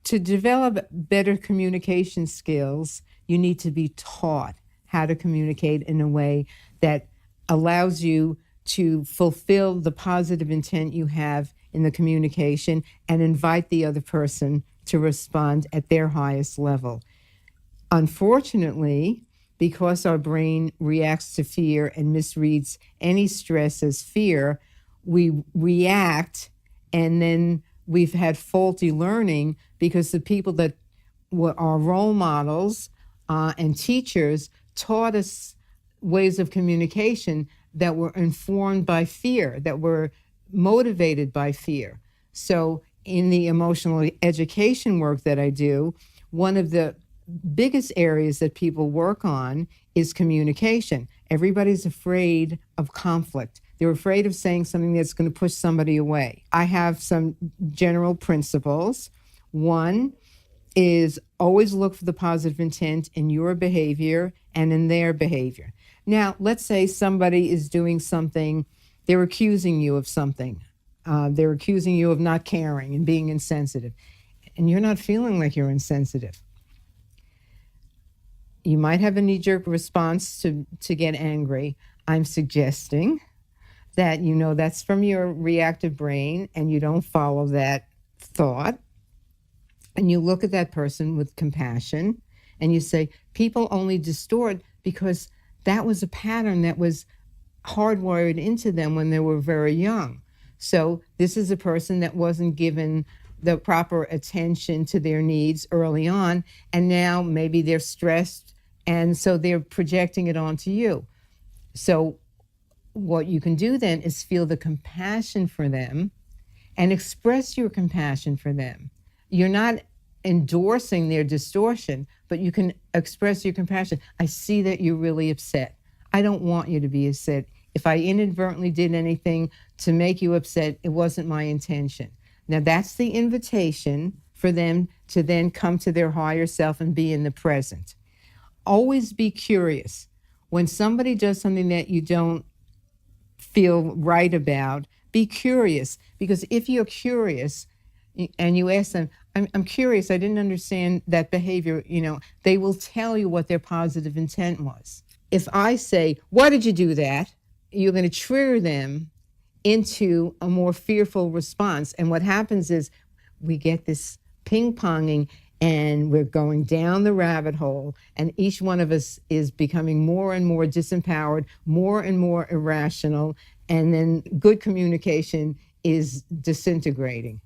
To develop better communication skills, you need to be taught how to communicate in a way that allows you to fulfill the positive intent you have in the communication and invite the other person to respond at their highest level. Unfortunately, because our brain reacts to fear and misreads any stress as fear, we react, and then we've had faulty learning because the people that were our role models and teachers taught us ways of communication that were informed by fear, that were motivated by fear. So in the emotional education work that I do, one of the biggest areas that people work on is communication. Everybody's afraid of conflict. They're afraid of saying something that's going to push somebody away. I have some general principles. One is always look for the positive intent in your behavior and in their behavior. Now, let's say somebody is doing something, they're accusing you of something. They're accusing you of not caring and being insensitive, and you're not feeling like you're insensitive. You might have a knee-jerk response to get angry. I'm suggesting that you know that's from your reactive brain and you don't follow that thought. And you look at that person with compassion and you say, people only distort because that was a pattern that was hardwired into them when they were very young. So this is a person that wasn't given the proper attention to their needs early on, and now maybe they're stressed, and so they're projecting it onto you. So what you can do then is feel the compassion for them and express your compassion for them. You're not endorsing their distortion, but you can express your compassion. I see that you're really upset. I don't want you to be upset. If I inadvertently did anything to make you upset, it wasn't my intention. Now that's the invitation for them to then come to their higher self and be in the present. Always be curious. When somebody does something that you don't feel right about, be curious. Because if you're curious and you ask them, I'm curious, I didn't understand that behavior, they will tell you what their positive intent was. If I say, why did you do that? You're going to trigger them into a more fearful response. And what happens is we get this ping-ponging and we're going down the rabbit hole, and each one of us is becoming more and more disempowered, more and more irrational, and then good communication is disintegrating.